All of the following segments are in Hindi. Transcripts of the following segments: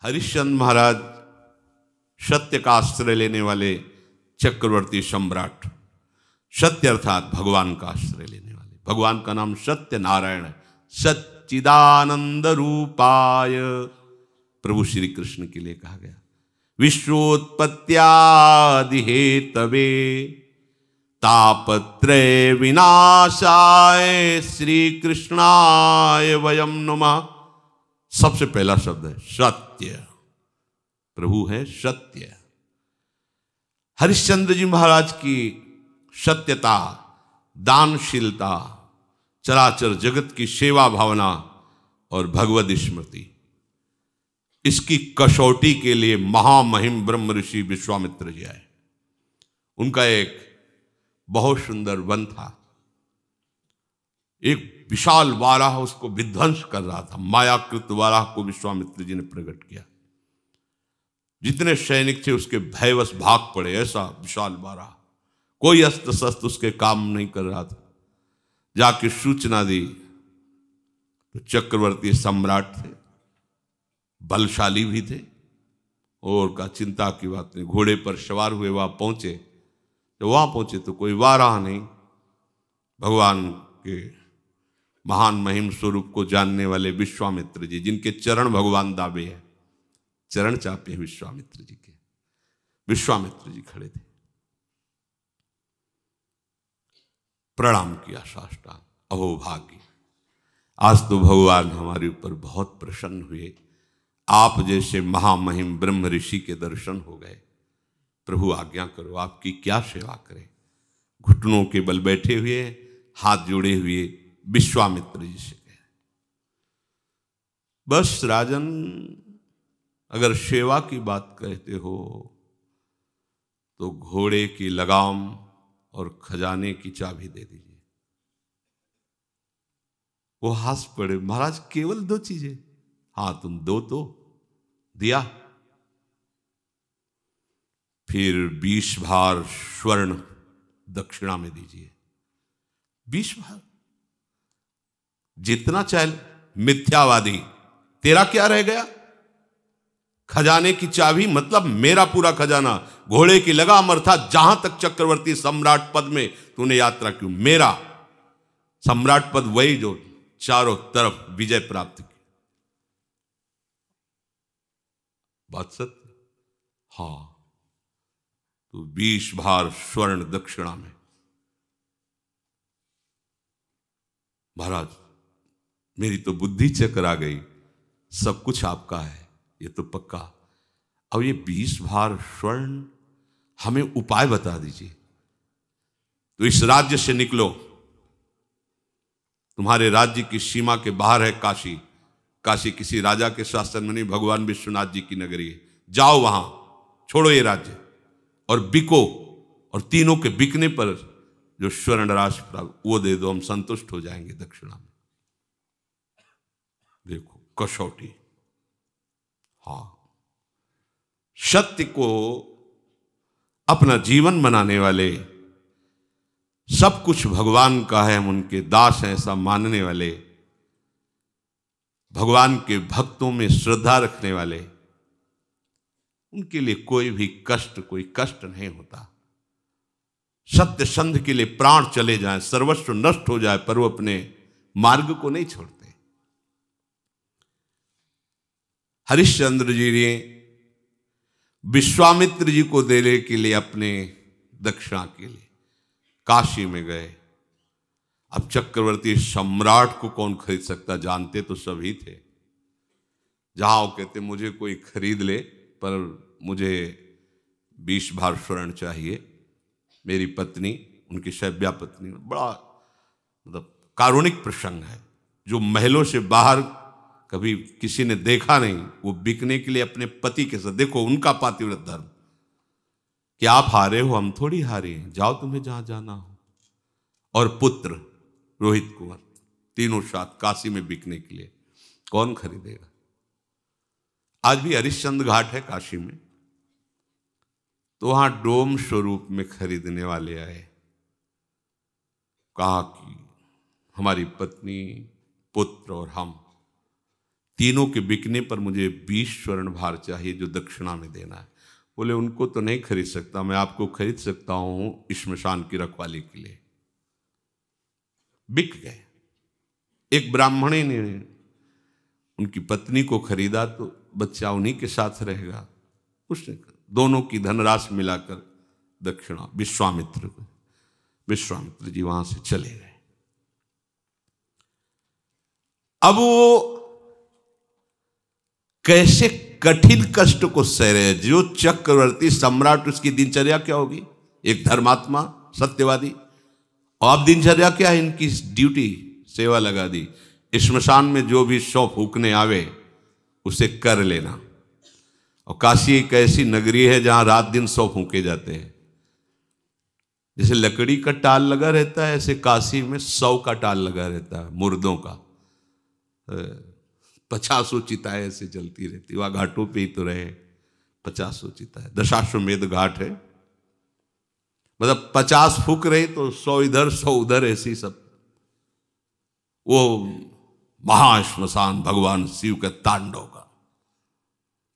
हरिश्चंद्र महाराज सत्य का आश्रय लेने वाले चक्रवर्ती सम्राट, सत्य अर्थात भगवान का आश्रय लेने वाले। भगवान का नाम सत्य नारायण है। सच्चिदानंद रूपाय प्रभु श्री कृष्ण के लिए कहा गया। विश्वोत्पत्त्यादि हेतवे तापत्रय विनाशाय श्री कृष्णाय वयम नमः। सबसे पहला शब्द है सत्य। प्रभु है सत्य। हरिश्चंद्र जी महाराज की सत्यता, दानशीलता, चराचर जगत की सेवा भावना और भगवद स्मृति, इसकी कसौटी के लिए महामहिम ब्रह्म ऋषि विश्वामित्र जी आए। उनका एक बहुत सुंदर वन था। एक विशाल वाराह उसको विध्वंस कर रहा था। मायाकृत वाराह को विश्वामित्र जी ने प्रकट किया। जितने सैनिक थे उसके भयवश भाग पड़े। ऐसा विशाल वाराह, कोई अस्त्र शस्त्र उसके काम नहीं कर रहा था। जाके सूचना दी तो चक्रवर्ती सम्राट थे, बलशाली भी थे, और का चिंता की बात नहीं। घोड़े पर सवार हुए वहां पहुंचे। जब वहां पहुंचे तो कोई वाराह नहीं। भगवान के महान महिम स्वरूप को जानने वाले विश्वामित्र जी, जिनके चरण भगवान दावे हैं, चरण चापे हैं विश्वामित्र जी के। विश्वामित्र जी खड़े थे, प्रणाम किया साष्टांग। अहो भाग्य, आज तो भगवान हमारे ऊपर बहुत प्रसन्न हुए। आप जैसे महामहिम ब्रह्म ऋषि के दर्शन हो गए। प्रभु आज्ञा करो, आपकी क्या सेवा करें। घुटनों के बल बैठे हुए, हाथ जोड़े हुए विश्वामित्र जी से कहे, बस राजन, अगर सेवा की बात कहते हो तो घोड़े की लगाम और खजाने की चाबी दे दीजिए। वो हंस पड़े, महाराज केवल 2 चीजें? हाँ, तुम दो तो दिया। फिर 20 भार स्वर्ण दक्षिणा में दीजिए। 20 भार? जितना चाहे। मिथ्यावादी, तेरा क्या रह गया? खजाने की चाबी मतलब मेरा पूरा खजाना। घोड़े की लगाम अर्थात जहां तक चक्रवर्ती सम्राट पद में तूने यात्रा की, मेरा सम्राट पद वही जो चारों तरफ विजय प्राप्त की। बात सत्य? हाँ, तो 20 भार स्वर्ण दक्षिणा में। महाराज, मेरी तो बुद्धि चक्कर आ गई। सब कुछ आपका है, ये तो पक्का। अब ये 20 भार स्वर्ण, हमें उपाय बता दीजिए। तो इस राज्य से निकलो। तुम्हारे राज्य की सीमा के बाहर है काशी। काशी किसी राजा के शासन में नहीं, भगवान विश्वनाथ जी की नगरी है। जाओ वहां, छोड़ो ये राज्य और बिको, और तीनों के बिकने पर जो स्वर्ण राशि प्राप्त वो दे दो, हम संतुष्ट हो जाएंगे दक्षिणा में। देखो कसौटी। हाँ, सत्य को अपना जीवन बनाने वाले, सब कुछ भगवान का है, हम उनके दास हैं ऐसा मानने वाले, भगवान के भक्तों में श्रद्धा रखने वाले, उनके लिए कोई भी कष्ट, कोई कष्ट नहीं होता। सत्य संध के लिए प्राण चले जाएं, सर्वस्व नष्ट हो जाए, पर वो अपने मार्ग को नहीं छोड़ते। हरिश्चंद्र जी ने विश्वामित्र जी को देने के लिए अपने दक्षिणा के लिए काशी में गए। अब चक्रवर्ती सम्राट को कौन खरीद सकता, जानते तो सभी थे। जहां वो कहते मुझे कोई खरीद ले, पर मुझे 20 भार स्वर्ण चाहिए। मेरी पत्नी, उनकी शैव्या पत्नी, बड़ा मतलब कारुणिक प्रसंग है। जो महलों से बाहर कभी किसी ने देखा नहीं, वो बिकने के लिए अपने पति के साथ, देखो उनका पातिव्रत धर्म, कि आप हारे हो, हम थोड़ी हारे हैं, जाओ तुम्हें जहां जाना हो। और पुत्र रोहित कुंवर, तीनों साथ काशी में बिकने के लिए। कौन खरीदेगा? आज भी हरिश्चंद्र घाट है काशी में, तो वहां डोम स्वरूप में खरीदने वाले आए। कहा कि हमारी पत्नी, पुत्र और हम तीनों के बिकने पर मुझे 20 स्वर्ण भार चाहिए जो दक्षिणा में देना है। बोले उनको तो नहीं खरीद सकता, मैं आपको खरीद सकता हूं श्मशान की रखवाली के लिए। बिक गए। एक ब्राह्मणी ने उनकी पत्नी को खरीदा तो बच्चा उन्हीं के साथ रहेगा। उसने दोनों की धनराशि मिलाकर दक्षिणा विश्वामित्र को, विश्वामित्र जी वहां से चले गए। अब वो कैसे कठिन कष्ट को सह रहे। जो चक्रवर्ती सम्राट, उसकी दिनचर्या क्या होगी? एक धर्मात्मा सत्यवादी। और अब दिनचर्या क्या है इनकी? ड्यूटी, सेवा लगा दी। श्मशान में जो भी शव फूकने आवे उसे कर लेना। और काशी एक ऐसी नगरी है जहां रात दिन शव फूके जाते हैं। जैसे लकड़ी का टाल लगा रहता है, ऐसे काशी में 100 का टाल लगा रहता है, मुर्दों का। 50 चिताएं ऐसे जलती रहती। वहां घाटों पे ही तो रहे, 50 चिताएं। दशाश्वमेध घाट है, मतलब 50 फूक रही तो 100 इधर 100 उधर, ऐसी सब। वो महाश्मशान भगवान शिव के तांडव का।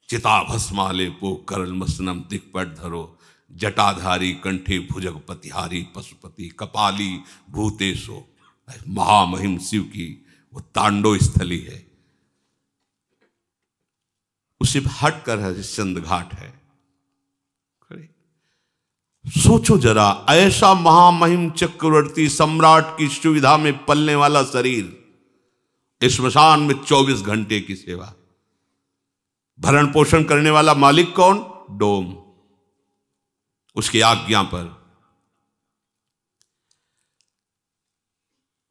चिता भस्माले पो करल मसनम दिक्पट धरो, जटाधारी कंठे भुजग पतिहारी पशुपति कपाली भूतेशो। महामहिम शिव की वो तांडव स्थली है। उसे हट कर हरिश्चंद्र घाट है। सोचो जरा, ऐसा महामहिम चक्रवर्ती सम्राट की सुविधा में पलने वाला शरीर, श्मशान में 24 घंटे की सेवा। भरण पोषण करने वाला मालिक कौन? डोम, उसकी आज्ञा पर।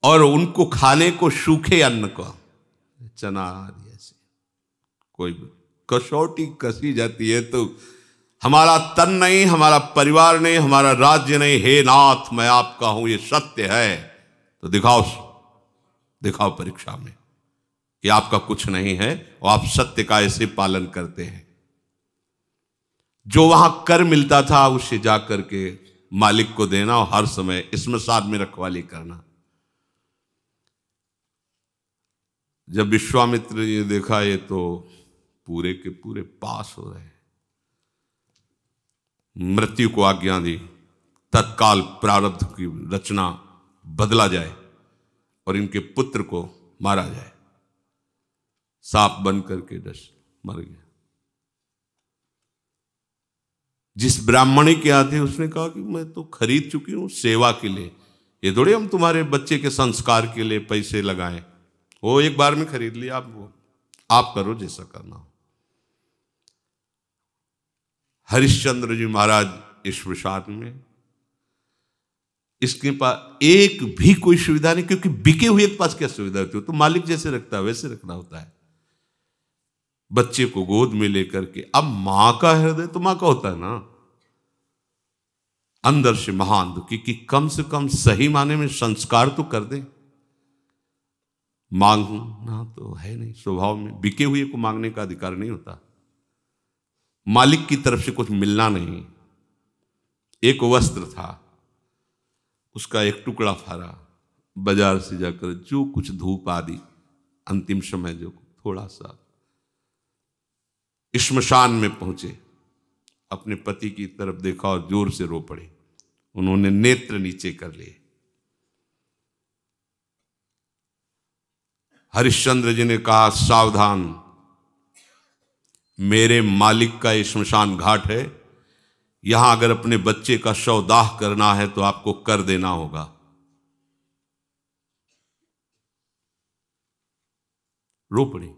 और उनको खाने को सूखे अन्न को, चना जैसे कोई कसौटी कसी जाती है तो हमारा तन नहीं, हमारा परिवार नहीं, हमारा राज्य नहीं। हे नाथ, मैं आपका हूं, ये सत्य है तो दिखाओ, दिखाओ परीक्षा में कि आपका कुछ नहीं है और आप सत्य का ऐसे पालन करते हैं। जो वहां कर मिलता था उसे जाकर के मालिक को देना और हर समय श्मशान में रखवाली करना। जब विश्वामित्र ने देखा ये तो पूरे के पूरे पास हो रहे हैं, मृत्यु को आज्ञा दी, तत्काल प्रारब्ध की रचना बदला जाए और इनके पुत्र को मारा जाए। सांप बन करके डस मर गया। जिस ब्राह्मणी के यहाँ थे उसने कहा कि मैं तो खरीद चुकी हूं सेवा के लिए, ये थोड़े हम तुम्हारे बच्चे के संस्कार के लिए पैसे लगाएं। वो एक बार में खरीद लिया, आप करो जैसा करना हो। हरिश्चंद्र जी महाराज श्मशान में, इसके पास एक भी कोई सुविधा नहीं, क्योंकि बिके हुए के पास क्या सुविधा होती है? तो मालिक जैसे रखता है वैसे रखना होता है। बच्चे को गोद में लेकर के, अब मां का हृदय तो मां का होता है ना, अंदर से महान दुखी कि कम से कम सही माने में संस्कार तो कर दे। मांगना तो है नहीं स्वभाव में, बिके हुए को मांगने का अधिकार नहीं होता। मालिक की तरफ से कुछ मिलना नहीं। एक वस्त्र था, उसका एक टुकड़ा फाड़ा, बाजार से जाकर जो कुछ धूप आदि अंतिम समय जो थोड़ा सा, श्मशान में पहुंचे, अपने पति की तरफ देखा और जोर से रो पड़े। उन्होंने नेत्र नीचे कर लिए। हरिश्चंद्र जी ने कहा, सावधान, मेरे मालिक का श्मशान घाट है, यहां अगर अपने बच्चे का शव दाह करना है तो आपको कर देना होगा। रो पड़ी।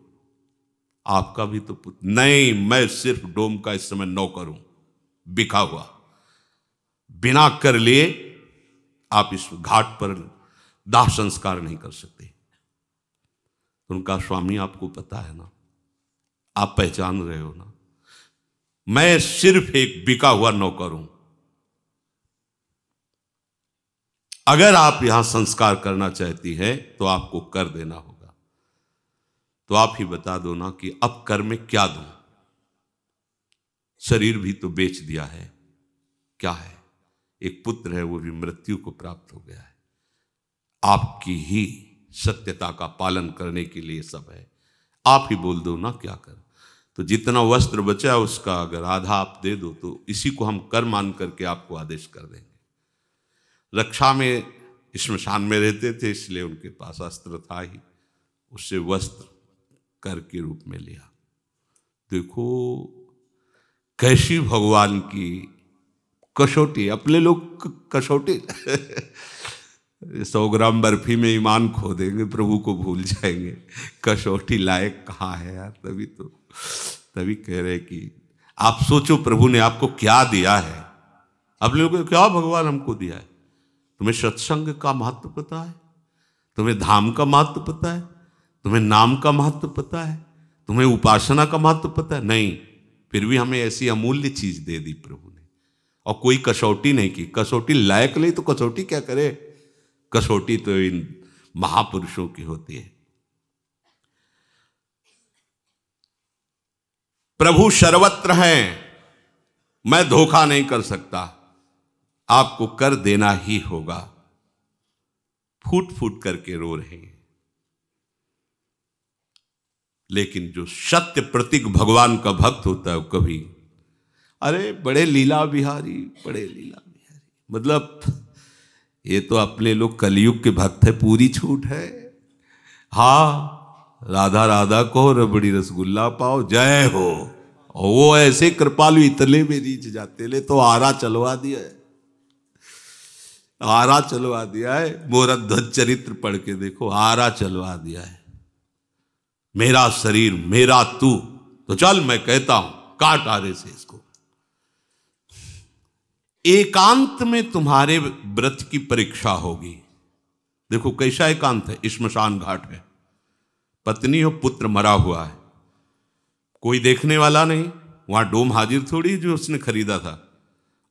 आपका भी तो पुत्र नहीं, मैं सिर्फ डोम का इस समय नौकर हूं, बिका हुआ, बिना कर लिए आप इस घाट पर दाह संस्कार नहीं कर सकते। उनका स्वामी आपको पता है ना, आप पहचान रहे हो ना, मैं सिर्फ एक बिका हुआ नौकर हूं। अगर आप यहां संस्कार करना चाहती हैं तो आपको कर देना होगा। तो आप ही बता दो ना कि अब कर में क्या दूं? शरीर भी तो बेच दिया है, क्या है? एक पुत्र है, वो भी मृत्यु को प्राप्त हो गया है। आपकी ही सत्यता का पालन करने के लिए सब है। आप ही बोल दो ना क्या कर। तो जितना वस्त्र बचा उसका अगर आधा आप दे दो तो इसी को हम कर मान करके आपको आदेश कर देंगे। रक्षा में श्मशान में रहते थे इसलिए उनके पास अस्त्र था ही, उससे वस्त्र कर के रूप में लिया। देखो कैसी भगवान की कसौटी। अपने लोग कसौटी 100 ग्राम बर्फी में ईमान खो देंगे, प्रभु को भूल जाएंगे। कसौटी लायक कहाँ है यार। तभी कह रहे कि आप सोचो प्रभु ने आपको क्या दिया है। अपने लोगों को क्या भगवान हमको दिया है। तुम्हें सत्संग का महत्व पता है, तुम्हें धाम का महत्व पता है, तुम्हें नाम का महत्व पता है, तुम्हें उपासना का महत्व पता है? नहीं, फिर भी हमें ऐसी अमूल्य चीज दे दी प्रभु ने और कोई कसौटी नहीं की। कसौटी लायक नहीं तो कसौटी क्या करे। कसौटी तो इन महापुरुषों की होती है। प्रभु सर्वत्र हैं, मैं धोखा नहीं कर सकता, आपको कर देना ही होगा। फूट फूट करके रो रहे हैं। लेकिन जो सत्य प्रतीक भगवान का भक्त होता है वो कभी, अरे बड़े लीला बिहारी, बड़े लीला बिहारी, मतलब ये तो अपने लोग कलयुग के भक्त है, पूरी छूट है। हाँ राधा राधा को रबड़ी रसगुल्ला पाओ, जय हो। और वो ऐसे कृपालु इतने में रीच जाते ले तो आरा चलवा दिया है, आरा चलवा दिया है। मोरा ध्वज चरित्र पढ़ के देखो, आरा चलवा दिया है। मेरा शरीर मेरा तू, तो चल मैं कहता हूं काट आरे से इसको। एकांत में तुम्हारे व्रत की परीक्षा होगी। देखो कैसा एकांत है, श्मशान घाट है, पत्नी और पुत्र मरा हुआ है, कोई देखने वाला नहीं, वहां डोम हाजिर थोड़ी जो उसने खरीदा था।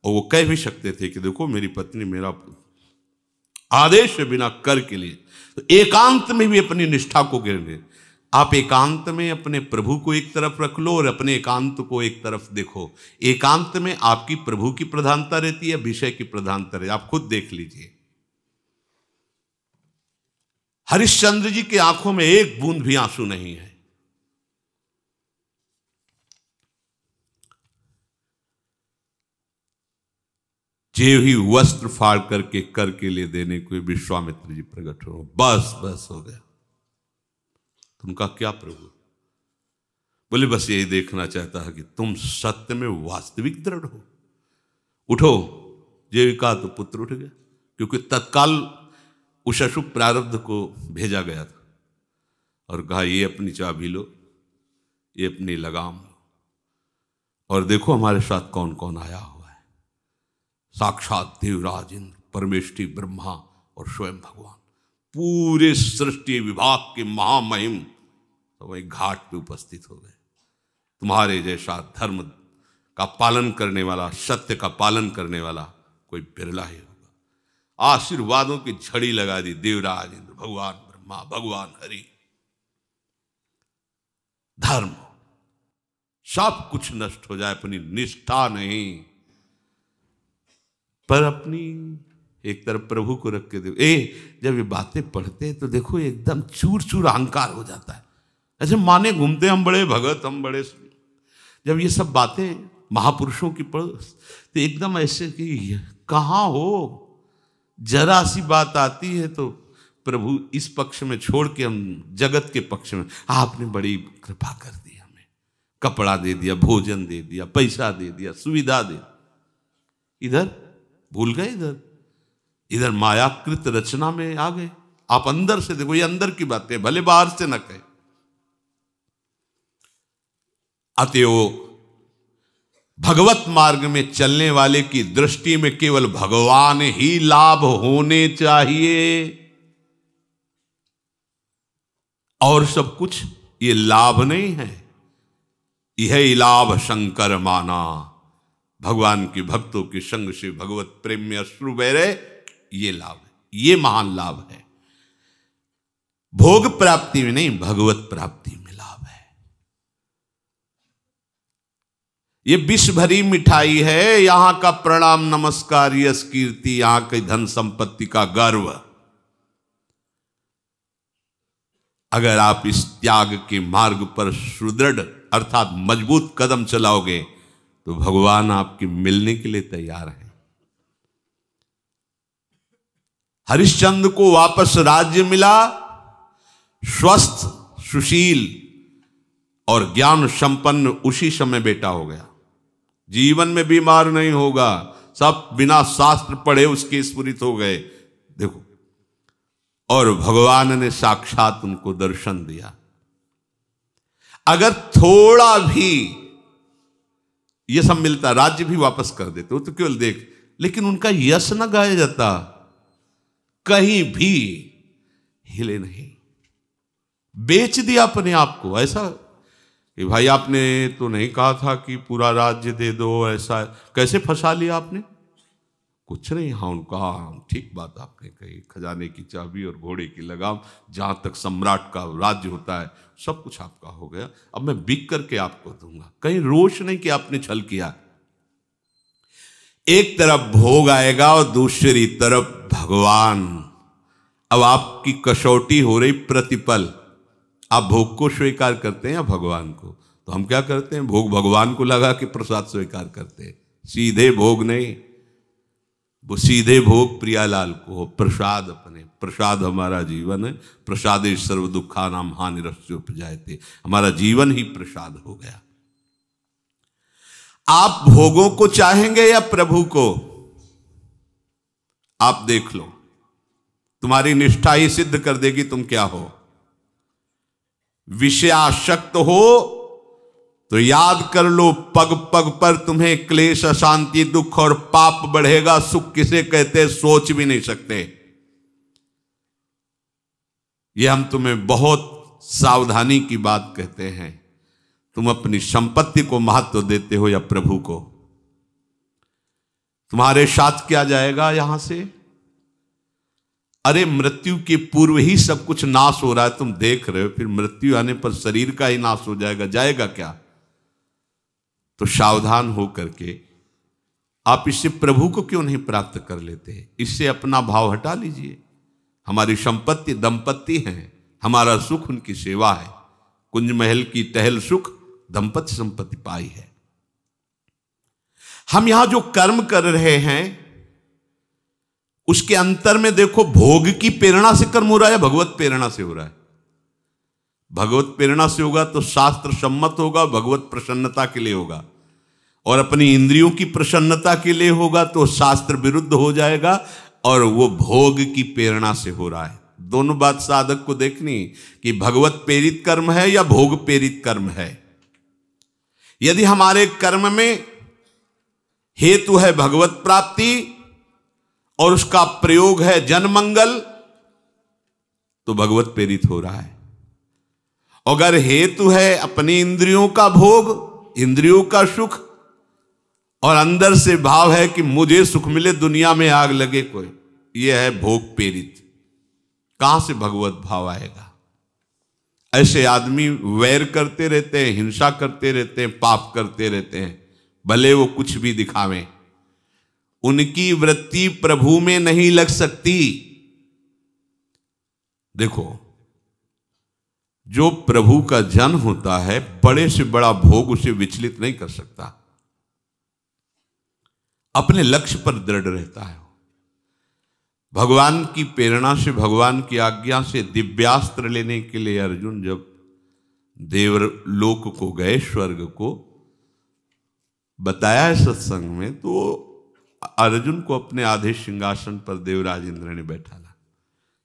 और वो कह भी सकते थे कि देखो मेरी पत्नी मेरा आदेश बिना कर के लिए। तो एकांत में भी अपनी निष्ठा को गिरने। आप एकांत में अपने प्रभु को एक तरफ रख लो और अपने एकांत को एक तरफ देखो। एकांत में आपकी प्रभु की प्रधानता रहती है, विषय की प्रधानता रहती है। आप खुद देख लीजिए, हरिश्चंद्र जी की आंखों में एक बूंद भी आंसू नहीं है। जे ही वस्त्र फाड़ करके कर के लिए देने को विश्वामित्र जी प्रकट हो, बस बस हो गया। तुमका क्या प्रभु? बोले बस यही देखना चाहता है कि तुम सत्य में वास्तविक दृढ़ हो। उठो। जीविका तो पुत्र उठ गया, क्योंकि तत्काल उस अशुभ प्रारब्ध को भेजा गया था और कहा ये अपनी चाबी लो, ये अपनी लगाम लो, और देखो हमारे साथ कौन कौन आया हुआ है। साक्षात देवराज इंद्र, परमेष्ठी ब्रह्मा और स्वयं भगवान, पूरे सृष्टि विभाग के महामहिम तो वही घाट पे उपस्थित हो गए। तुम्हारे जैसा धर्म का पालन करने वाला, सत्य का पालन करने वाला कोई बिरला ही होगा। आशीर्वादों की झड़ी लगा दी देवराज इंद्र, भगवान ब्रह्मा, भगवान हरि। धर्म सब कुछ नष्ट हो जाए, अपनी निष्ठा नहीं, पर अपनी एक तरफ प्रभु को रख के देखो। जब ये बातें पढ़ते हैं तो देखो एकदम चूर चूर अहंकार हो जाता है, ऐसे माने घूमते हम बड़े भगत, हम बड़े। जब ये सब बातें महापुरुषों की पढ़ तो एकदम ऐसे कि कहाँ हो, जरा सी बात आती है तो प्रभु इस पक्ष में छोड़ के हम जगत के पक्ष में, आपने बड़ी कृपा कर दी, हमें कपड़ा दे दिया, भोजन दे दिया, पैसा दे दिया, सुविधा दे। इधर भूल गए, इधर मायाकृत रचना में आ गए। आप अंदर से देखो, ये अंदर की बातें, भले बाहर से न कहे। अतएव भगवत मार्ग में चलने वाले की दृष्टि में केवल भगवान ही लाभ होने चाहिए, और सब कुछ ये लाभ नहीं है। यह लाभ शंकर माना, भगवान के भक्तों के संग से भगवत प्रेम में अश्रु बह रहे, ये लाभ है, ये महान लाभ है। भोग प्राप्ति में नहीं, भगवत प्राप्ति में लाभ है। ये विश्व भरी मिठाई है, यहां का प्रणाम नमस्कार, यश कीर्ति, यहां की धन संपत्ति का गर्व। अगर आप इस त्याग के मार्ग पर सुदृढ़ अर्थात मजबूत कदम चलाओगे तो भगवान आपके मिलने के लिए तैयार हैं। हरिश्चंद्र को वापस राज्य मिला, स्वस्थ, सुशील और ज्ञान संपन्न उसी समय बेटा हो गया। जीवन में बीमार नहीं होगा, सब बिना शास्त्र पढ़े उसके स्फुरित हो गए। देखो, और भगवान ने साक्षात उनको दर्शन दिया। अगर थोड़ा भी ये सब मिलता, राज्य भी वापस कर देते वो तो केवल देख, लेकिन उनका यश न गाया जाता, कहीं भी हिले नहीं, बेच दिया अपने आप को। ऐसा कि भाई आपने तो नहीं कहा था कि पूरा राज्य दे दो, ऐसा कैसे फंसा लिया आपने? कुछ नहीं। हाँ, उनका ठीक बात आपने कही, खजाने की चाबी और घोड़े की लगाम, जहां तक सम्राट का राज्य होता है सब कुछ आपका हो गया, अब मैं बिक करके आपको दूंगा। कहीं रोष नहीं कि आपने छल किया। एक तरफ भोग आएगा और दूसरी तरफ भगवान। अब आपकी कसौटी हो रही प्रतिपल, आप भोग को स्वीकार करते हैं या भगवान को? तो हम क्या करते हैं, भोग भगवान को लगा के प्रसाद स्वीकार करते हैं, सीधे भोग नहीं। वो सीधे भोग प्रियालाल को, प्रसाद अपने, प्रसाद हमारा जीवन है। प्रसादे सर्व दुखा नाम हानिरस्य उपजायते, हमारा जीवन ही प्रसाद हो गया। आप भोगों को चाहेंगे या प्रभु को? आप देख लो, तुम्हारी निष्ठा ही सिद्ध कर देगी तुम क्या हो। विषयासक्त हो तो याद कर लो, पग पग पर तुम्हें क्लेश, अशांति, दुख और पाप बढ़ेगा। सुख किसे कहते सोच भी नहीं सकते। यह हम तुम्हें बहुत सावधानी की बात कहते हैं। तुम अपनी संपत्ति को महत्व देते हो या प्रभु को? तुम्हारे साथ क्या जाएगा यहां से? अरे मृत्यु के पूर्व ही सब कुछ नाश हो रहा है, तुम देख रहे हो, फिर मृत्यु आने पर शरीर का ही नाश हो जाएगा, जाएगा क्या? तो सावधान हो करके आप इससे प्रभु को क्यों नहीं प्राप्त कर लेते? इससे अपना भाव हटा लीजिए। हमारी संपत्ति दंपत्ति हैं, हमारा सुख उनकी सेवा है। कुंज महल की टहल सुख, दंपत्ति संपत्ति पाई है। हम यहां जो कर्म कर रहे हैं उसके अंतर में देखो, भोग की प्रेरणा से कर्म हो रहा है या भगवत प्रेरणा से हो रहा है? भगवत प्रेरणा से होगा तो शास्त्र सम्मत होगा, भगवत प्रसन्नता के लिए होगा। और अपनी इंद्रियों की प्रसन्नता के लिए होगा तो शास्त्र विरुद्ध हो जाएगा, और वो भोग की प्रेरणा से हो रहा है। दोनों बात साधक को देखनी कि भगवत प्रेरित कर्म है या भोग प्रेरित कर्म है। यदि हमारे कर्म में हेतु है भगवत प्राप्ति और उसका प्रयोग है जनमंगल, तो भगवत प्रेरित हो रहा है। अगर हेतु है अपनी इंद्रियों का भोग, इंद्रियों का सुख, और अंदर से भाव है कि मुझे सुख मिले, दुनिया में आग लगे कोई, यह है भोग प्रेरित। कहां से भगवत भाव आएगा? ऐसे आदमी वैर करते रहते हैं, हिंसा करते रहते हैं, पाप करते रहते हैं, भले वो कुछ भी दिखावें। उनकी वृत्ति प्रभु में नहीं लग सकती। देखो, जो प्रभु का जन होता है, बड़े से बड़ा भोग उसे विचलित नहीं कर सकता। अपने लक्ष्य पर दृढ़ रहता है। भगवान की प्रेरणा से, भगवान की आज्ञा से दिव्यास्त्र लेने के लिए अर्जुन जब देवलोक को गए, स्वर्ग को बताया है सत्संग में, तो अर्जुन को अपने आधे सिंहासन पर देवराज इंद्र ने बैठाला।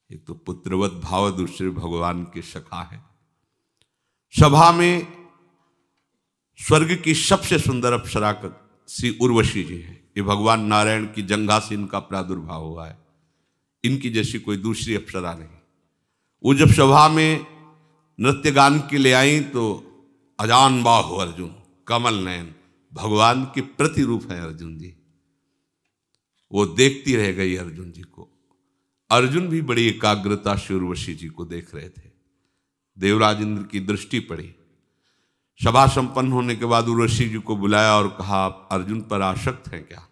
एक तो पुत्रवत भाव, दूसरे भगवान के सखा है। सभा में स्वर्ग की सबसे सुंदर अप्सरा श्री उर्वशी जी है। ये भगवान नारायण की जंघा से इनका प्रादुर्भाव हुआ है। इनकी जैसी कोई दूसरी अप्सरा नहीं। वो जब सभा में नृत्य गान के लिए आई तो अजान बाहु अर्जुन, कमल नयन, भगवान के प्रतिरूप है अर्जुन जी। वो देखती रह गई अर्जुन जी को। अर्जुन भी बड़ी एकाग्रता से उर्वशी जी को देख रहे थे। देवराज इंद्र की दृष्टि पड़ी। सभा संपन्न होने के बाद उर्वशी जी को बुलाया और कहा, आप अर्जुन पर आसक्त हैं क्या?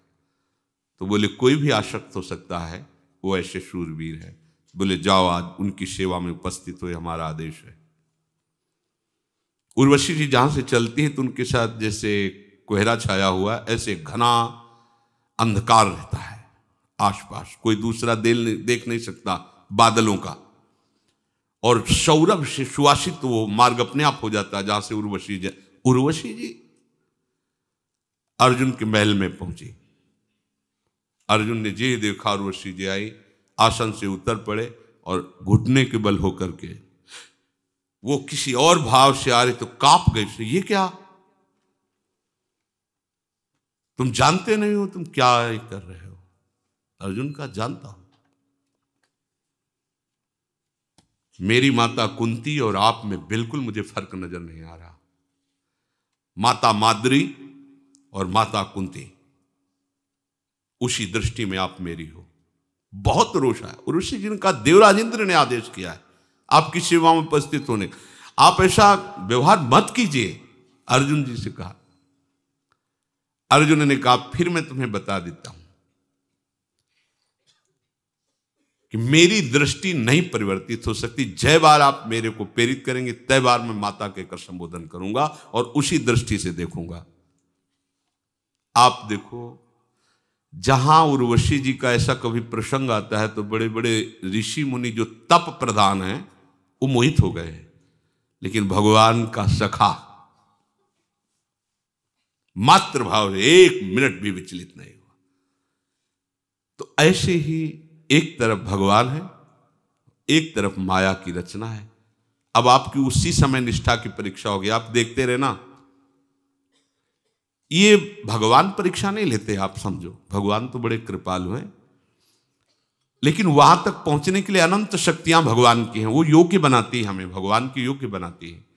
तो बोले, कोई भी आसक्त हो सकता है, वो ऐसे शूरवीर है। बोले जाओ आज उनकी सेवा में उपस्थित हुए, हमारा आदेश है। उर्वशी जी जहां से चलती है तो उनके साथ जैसे कोहरा छाया हुआ, ऐसे घना अंधकार रहता है आसपास, कोई दूसरा देख नहीं सकता बादलों का। और सौरभ से सुवासित वो मार्ग अपने आप हो जाता है जहां से उर्वशी जी अर्जुन के महल में पहुंची। अर्जुन ने जे देखा उर्वशी जी आई, आसन से उतर पड़े और घुटने के बल होकर के वो किसी और भाव से आ रहे तो कांप गए। ये क्या, तुम जानते नहीं हो तुम क्या कर रहे हो? अर्जुन का जानता हूं, मेरी माता कुंती और आप में बिल्कुल मुझे फर्क नजर नहीं आ रहा। माता माद्री और माता कुंती, उसी दृष्टि में आप मेरी हो। बहुत रोष है। ऋषि जिनका देवराज इंद्र ने आदेश किया है आपकी सेवा में उपस्थित होने का, आप ऐसा व्यवहार मत कीजिए, अर्जुन जी से कहा। अर्जुन ने कहा फिर मैं तुम्हें बता देता हूं कि मेरी दृष्टि नहीं परिवर्तित हो सकती। जय बार आप मेरे को प्रेरित करेंगे तय बार मैं माता के कर संबोधन करूंगा और उसी दृष्टि से देखूंगा। आप देखो, जहां उर्वशी जी का ऐसा कभी प्रसंग आता है तो बड़े बड़े ऋषि मुनि जो तप प्रधान हैं वो मोहित हो गए, लेकिन भगवान का सखा मात्र भाव एक मिनट भी विचलित नहीं हुआ। तो ऐसे ही एक तरफ भगवान है, एक तरफ माया की रचना है। अब आपकी उसी समय निष्ठा की परीक्षा होगी। आप देखते रहना, ये भगवान परीक्षा नहीं लेते, आप समझो भगवान तो बड़े कृपालु हैं, लेकिन वहां तक पहुंचने के लिए अनंत शक्तियां भगवान की हैं। वो योग्य बनाती है हमें, भगवान की योग्य बनाती है।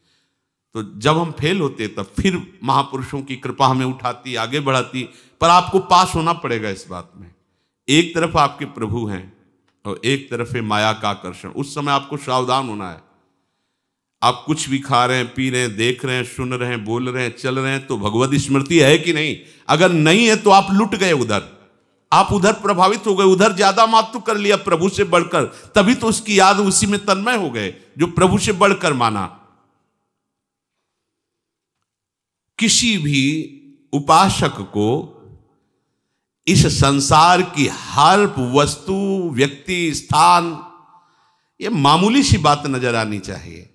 तो जब हम फेल होते तब फिर महापुरुषों की कृपा हमें उठाती, आगे बढ़ाती। पर आपको पास होना पड़ेगा इस बात में। एक तरफ आपके प्रभु हैं और एक तरफ है माया का आकर्षण। उस समय आपको सावधान होना है। आप कुछ भी खा रहे हैं, पी रहे हैं, देख रहे हैं, सुन रहे हैं, बोल रहे हैं, चल रहे हैं, तो भगवत स्मृति है कि नहीं? अगर नहीं है तो आप लुट गए उधर, आप उधर प्रभावित हो गए, उधर ज्यादा मातु कर लिया प्रभु से बढ़कर, तभी तो उसकी याद उसी में तन्मय हो गए जो प्रभु से बढ़कर माना। किसी भी उपासक को इस संसार की हर वस्तु, व्यक्ति, स्थान, ये मामूली सी बात नजर आनी चाहिए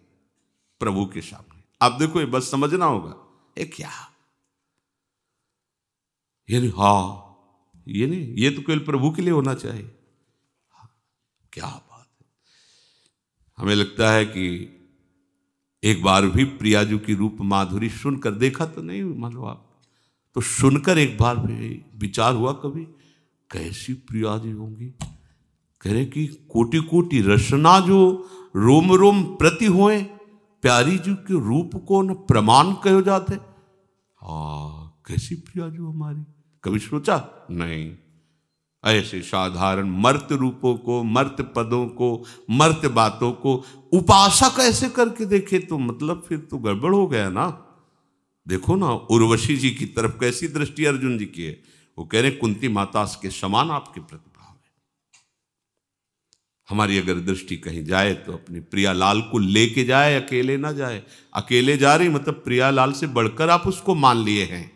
प्रभु के सामने। आप देखो, ये बस समझना होगा ये क्या, ये नहीं, हाँ ये नहीं, ये तो केवल प्रभु के लिए होना चाहिए। क्या बात है। हमें लगता है कि एक बार भी प्रियाजू की रूप माधुरी सुनकर, देखा तो नहीं मान लो आप, तो सुनकर एक बार भी विचार हुआ कभी कैसी प्रिया जी होंगी? कह रहे कि कोटि कोटि रसना जो रोम रोम प्रति होए, प्यारी जी के रूप को न प्रमाण कहो जाते। हाँ, कैसी प्रिया जी हमारी, कभी सोचा नहीं? ऐसे साधारण मर्त रूपों को, मर्त पदों को, मर्त बातों को उपासक ऐसे करके देखे तो मतलब फिर तो गड़बड़ हो गया ना। देखो ना उर्वशी जी की तरफ कैसी दृष्टि अर्जुन जी की है। वो कह रहे कुंती माता के समान आपके प्रतिभाव है। हमारी अगर दृष्टि कहीं जाए तो अपनी प्रियालाल को लेके जाए, अकेले ना जाए। अकेले जा रही मतलब प्रियालाल से बढ़कर आप उसको मान लिए हैं।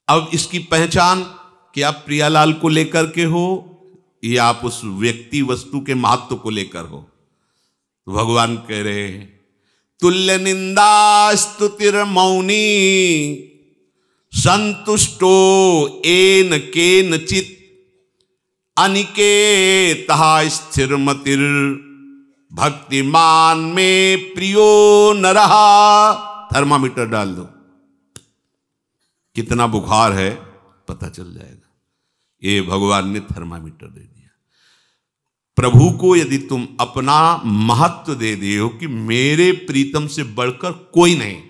अब इसकी पहचान कि आप प्रियालाल को लेकर के हो या आप उस व्यक्ति वस्तु के महत्व को लेकर हो। तो भगवान कह रहे हैं तुल्य निंदा स्तुतिर मौनी संतुष्टो एन केनचित अनिकेतः स्थिरमतिर भक्तिमान में प्रियो नरः। थर्मामीटर डाल दो, कितना बुखार है पता चल जाएगा। ये भगवान ने थर्मामीटर दे दिया। प्रभु को यदि तुम अपना महत्व दे दिए हो कि मेरे प्रीतम से बढ़कर कोई नहीं,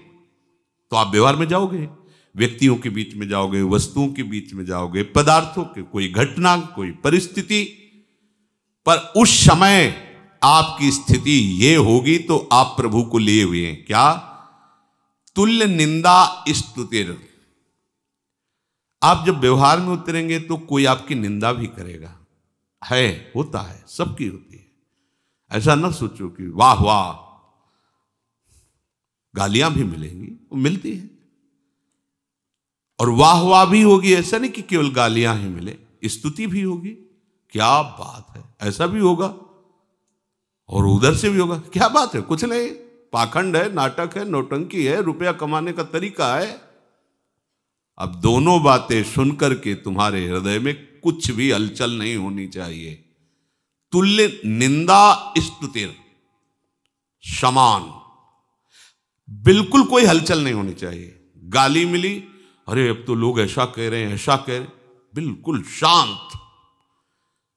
तो आप व्यवहार में जाओगे, व्यक्तियों के बीच में जाओगे, वस्तुओं के बीच में जाओगे, पदार्थों के, कोई घटना, कोई परिस्थिति, पर उस समय आपकी स्थिति ये होगी तो आप प्रभु को लिए हुए हैं। क्या? तुल्य निंदा स्तुतिर। आप जब व्यवहार में उतरेंगे तो कोई आपकी निंदा भी करेगा, है, होता है, सबकी होती है। ऐसा ना सोचो कि वाह वाह, गालियां भी मिलेंगी, वो मिलती है, और वाह वाह भी होगी। ऐसा नहीं कि केवल गालियां ही मिले, स्तुति भी होगी। क्या बात है, ऐसा भी होगा, और उधर से भी होगा। क्या बात है, कुछ नहीं, पाखंड है, नाटक है, नौटंकी है, रुपया कमाने का तरीका है। अब दोनों बातें सुनकर के तुम्हारे हृदय में कुछ भी हलचल नहीं होनी चाहिए। तुल्य निंदा स्तुतिर समान, बिल्कुल कोई हलचल नहीं होनी चाहिए। गाली मिली, अरे अब तो लोग ऐसा कह रहे हैं, ऐसा कह रहे हैं, बिल्कुल शांत।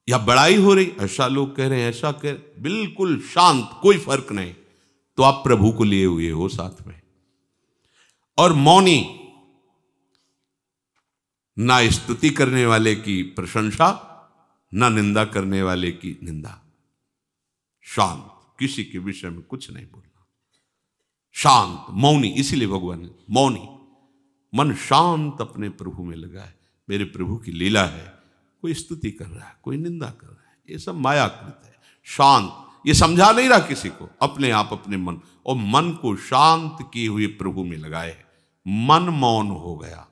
या बड़ाई हो रही, ऐसा लोग कह रहे हैं, ऐसा कह रहे, बिल्कुल शांत, कोई फर्क नहीं। तो आप प्रभु को लिए हुए हो साथ में। और मौनी, ना स्तुति करने वाले की प्रशंसा, ना निंदा करने वाले की निंदा। शांत, किसी के विषय में कुछ नहीं बोलना, शांत, मौनी। इसीलिए भगवान ने मौनी, मन शांत अपने प्रभु में लगा है। मेरे प्रभु की लीला है, कोई स्तुति कर रहा है, कोई निंदा कर रहा है, ये सब मायाकृत है। शांत, ये समझा नहीं रहा किसी को, अपने आप अपने मन, और मन को शांत किए हुए प्रभु में लगाए है। मन मौन हो गया,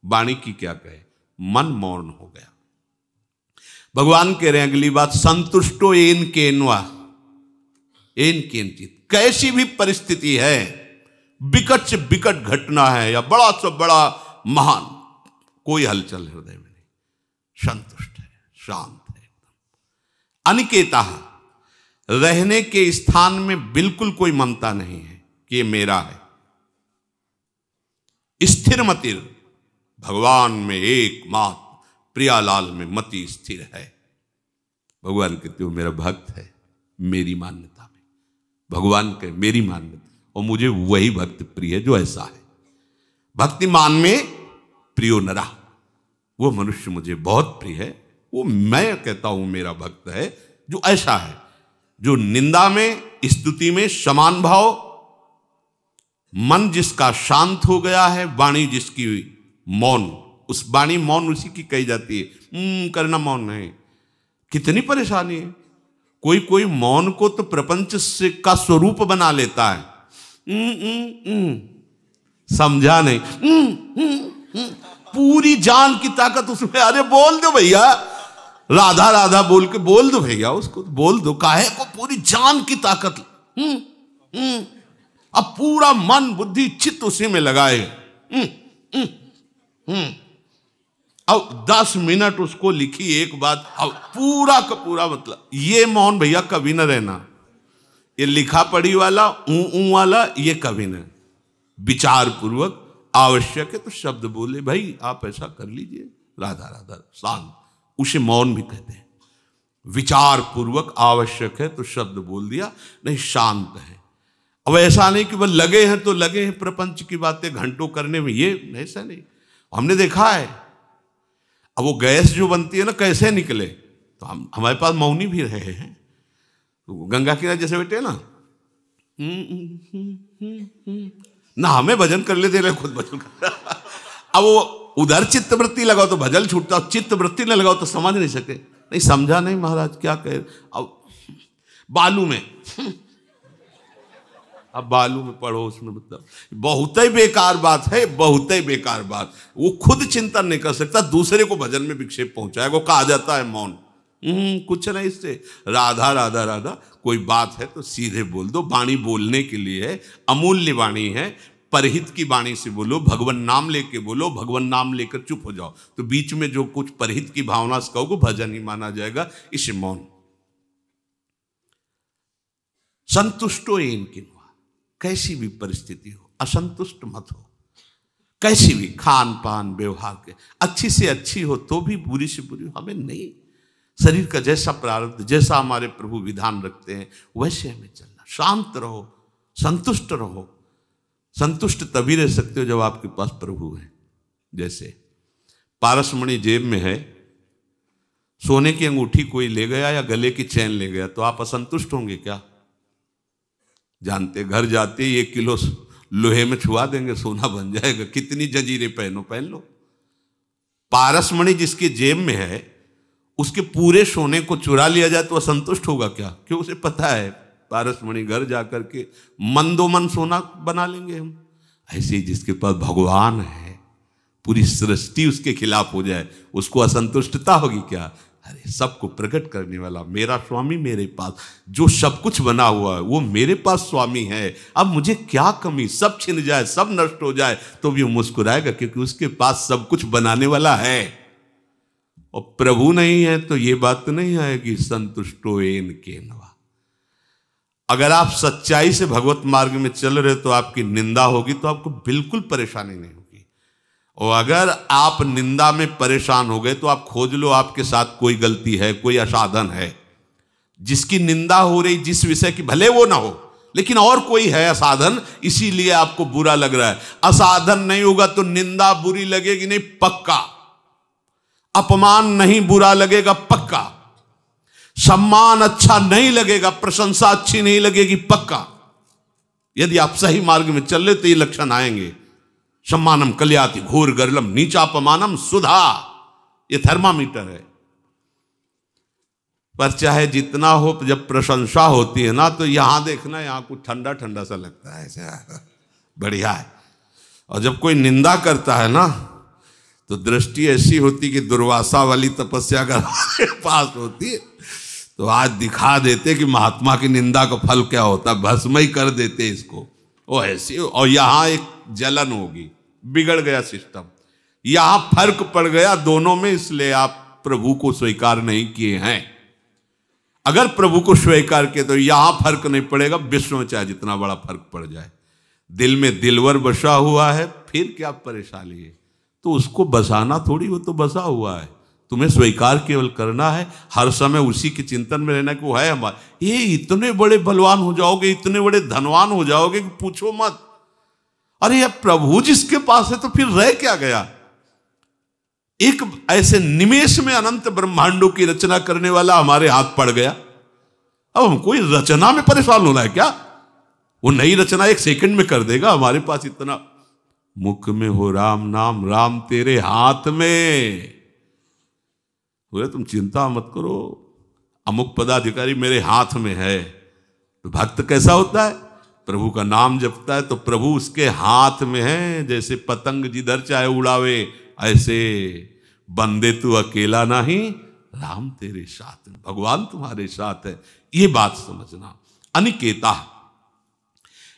वाणी की क्या कहे, मन मौन हो गया। भगवान कह रहे हैं अगली बात, संतुष्टो एन केनवा एन केनचित। कैसी भी परिस्थिति है, विकट से विकट घटना है या बड़ा से बड़ा महान, कोई हलचल हृदय में नहीं, संतुष्ट है, शांत है एकदम। अनिकेता, रहने के स्थान में बिल्कुल कोई ममता नहीं है कि ये मेरा है। स्थिर मतिर, भगवान में एकमात्र प्रियालाल में मति स्थिर है। भगवान कहते हो मेरा भक्त है, मेरी मान्यता में। भगवान कहे मेरी मान्यता, और मुझे वही भक्त प्रिय है जो ऐसा है। भक्तिमान में प्रियो नरा, वो मनुष्य मुझे बहुत प्रिय है, वो मैं कहता हूं मेरा भक्त है जो ऐसा है, जो निंदा में स्तुति में समान भाव, मन जिसका शांत हो गया है, वाणी जिसकी मौन, उस वाणी मौन उसी की कही जाती है। करना मौन नहीं, कितनी परेशानी है। कोई कोई मौन को तो प्रपंच से का स्वरूप बना लेता है। समझा नहीं, पूरी जान की ताकत उसमें। अरे बोल दो भैया, राधा राधा बोल के बोल दो भैया, उसको बोल दो, काहे को पूरी जान की ताकत। अब पूरा मन बुद्धि चित्त उसी में लगाए। अब 10 मिनट उसको लिखी एक बात, अब पूरा का पूरा मतलब। ये मौन भैया कभी न रहना, ये लिखा पढ़ी वाला ऊ वाला ये कभी न। विचार पूर्वक आवश्यक है तो शब्द बोले, भाई आप ऐसा कर लीजिए, राधा राधा, शांत, उसे मौन भी कहते हैं। विचार पूर्वक आवश्यक है तो शब्द बोल दिया, नहीं शांत है। अब ऐसा नहीं कि वह लगे हैं तो लगे हैं प्रपंच की बातें घंटों करने में, ये ऐसा नहीं। हमने देखा है, अब वो गैस जो बनती है ना, कैसे निकले, तो हम हमारे पास मौनी भी रहे हैं। तो गंगा किनारे जैसे बैठे ना, ना हमें भजन कर लेते रहे, खुद भजन कर। अब वो उधर चित्तवृत्ति लगाओ तो भजन छूटता, चित्तवृत्ति न लगाओ तो समझ नहीं सके। नहीं समझा नहीं महाराज क्या कहे। अब बालू में, अब बालू में पढ़ो, उसमें मतलब बहुत ही बेकार बात है, बहुत ही बेकार बात। वो खुद चिंतन नहीं कर सकता, दूसरे को भजन में विक्षेप पहुंचाएगा। वो कहा जाता है मौन, कुछ नहीं इससे। राधा राधा राधा, कोई बात है तो सीधे बोल दो। वाणी बोलने के लिए है, अमूल्य वाणी है, परहित की वाणी से बोलो, भगवान नाम लेके बोलो, भगवान नाम लेकर चुप हो जाओ। तो बीच में जो कुछ परहित की भावना से कहोगे भजन ही माना जाएगा, इसे मौन। संतुष्टो एन किन्वा, कैसी भी परिस्थिति हो असंतुष्ट मत हो। कैसी भी खान पान व्यवहार के, अच्छी से अच्छी हो तो भी, बुरी से बुरी हमें नहीं। शरीर का जैसा प्रारब्ध, जैसा हमारे प्रभु विधान रखते हैं वैसे हमें चलना। शांत रहो, संतुष्ट रहो। संतुष्ट तभी रह सकते हो जब आपके पास प्रभु है। जैसे पारसमणि जेब में है, सोने की अंगूठी कोई ले गया या गले की चैन ले गया तो आप असंतुष्ट होंगे क्या? जानते, घर जाते 1 किलो लोहे में छुआ देंगे, सोना बन जाएगा। कितनी जंजीरें पहनो, पहन लो। पारसमणि जिसकी जेब में है उसके पूरे सोने को चुरा लिया जाए तो असंतुष्ट होगा क्या? क्यों? उसे पता है पारसमणि घर जाकर के मंदोमन सोना बना लेंगे हम। ऐसे ही जिसके पास भगवान है, पूरी सृष्टि उसके खिलाफ हो जाए, उसको असंतुष्टता होगी क्या? अरे सबको प्रकट करने वाला मेरा स्वामी मेरे पास, जो सब कुछ बना हुआ है वो मेरे पास स्वामी है, अब मुझे क्या कमी? सब छिन जाए, सब नष्ट हो जाए तो भी वो मुस्कुराएगा, क्योंकि उसके पास सब कुछ बनाने वाला है। और प्रभु नहीं है तो ये बात तो नहीं आएगी संतुष्टो एन केनवा। अगर आप सच्चाई से भगवत मार्ग में चल रहे तो आपकी निंदा होगी तो आपको बिल्कुल परेशानी नहीं होगी। और अगर आप निंदा में परेशान हो गए तो आप खोज लो आपके साथ कोई गलती है, कोई असाधन है। जिसकी निंदा हो रही, जिस विषय की, भले वो ना हो लेकिन और कोई है असाधन, इसीलिए आपको बुरा लग रहा है। असाधन नहीं होगा तो निंदा बुरी लगेगी नहीं, पक्का। अपमान नहीं बुरा लगेगा, पक्का। सम्मान अच्छा नहीं लगेगा, प्रशंसा अच्छी नहीं लगेगी, पक्का। यदि आप सही मार्ग में चल रहे तो ये लक्षण आएंगे। सम्मानम कल्याति घोर गर्लम नीचापमानम सुधा, ये थर्मामीटर है। पर चाहे जितना हो, जब प्रशंसा होती है ना तो यहां देखना, यहां कुछ ठंडा ठंडा सा लगता है, ऐसे बढ़िया है। और जब कोई निंदा करता है ना तो दृष्टि ऐसी होती कि दुर्वासा वाली तपस्या अगर हमारे पास होती तो आज दिखा देते कि महात्मा की निंदा का फल क्या होता है, भस्म ही कर देते इसको। वो ऐसी, और यहां एक जलन होगी, बिगड़ गया सिस्टम, यहां फर्क पड़ गया दोनों में, इसलिए आप प्रभु को स्वीकार नहीं किए हैं। अगर प्रभु को स्वीकार किए तो यहां फर्क नहीं पड़ेगा, विश्व में चाहे जितना बड़ा फर्क पड़ जाए। दिल में दिलवर बसा हुआ है, फिर क्या परेशानी है? तो उसको बसाना थोड़ी, वो तो बसा हुआ है, तुम्हें स्वीकार केवल करना है। हर समय उसी के चिंतन में रहना कि वो है हमारा। ये इतने बड़े बलवान हो जाओगे, इतने बड़े धनवान हो जाओगे कि पूछो मत। अरे यार, प्रभु जिसके पास है तो फिर रह क्या गया? एक ऐसे निमेष में अनंत ब्रह्मांडों की रचना करने वाला हमारे हाथ पड़ गया। अब हमको इस रचना में परेशान होना है क्या? वो नई रचना एक सेकंड में कर देगा। हमारे पास इतना, मुख में हो राम नाम, राम तेरे हाथ में। बोले तुम चिंता मत करो, अमुक पदाधिकारी मेरे हाथ में है। तो भक्त कैसा होता है? प्रभु का नाम जपता है तो प्रभु उसके हाथ में है। जैसे पतंग जिधर चाहे उड़ावे, ऐसे बंदे तू अकेला नहीं, राम तेरे साथ, भगवान तुम्हारे साथ है। ये बात समझना। अनिकेता,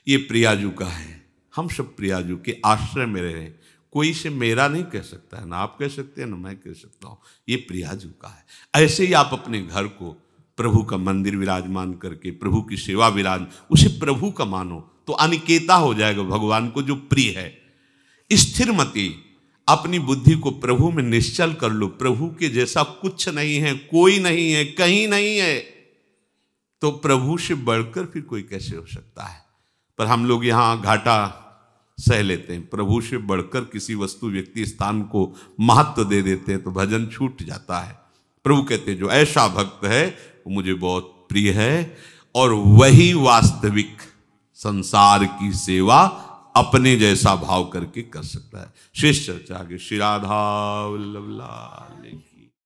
ये प्रियाजू का है। हम सब प्रियाजू के आश्रय में रहे। कोई से मेरा नहीं कह सकता है, ना आप कह सकते हैं ना मैं कह सकता हूं। ये प्रियाजू का है। ऐसे ही आप अपने घर को प्रभु का मंदिर विराजमान करके, प्रभु की सेवा विराज, उसे प्रभु का मानो तो अनिकेता हो जाएगा भगवान को जो प्रिय है। स्थिर मति, अपनी बुद्धि को प्रभु में निश्चल कर लो। प्रभु के जैसा कुछ नहीं है, कोई नहीं है, कहीं नहीं है, तो प्रभु से बढ़कर फिर कोई कैसे हो सकता है? पर हम लोग यहाँ घाटा सह लेते हैं, प्रभु से बढ़कर किसी वस्तु व्यक्ति स्थान को महत्व दे देते हैं तो भजन छूट जाता है। प्रभु कहते हैं जो ऐसा भक्त है वो मुझे बहुत प्रिय है, और वही वास्तविक संसार की सेवा अपने जैसा भाव करके कर सकता है। शेष चर्चा आगे। श्री राधा वल्लभ लाल।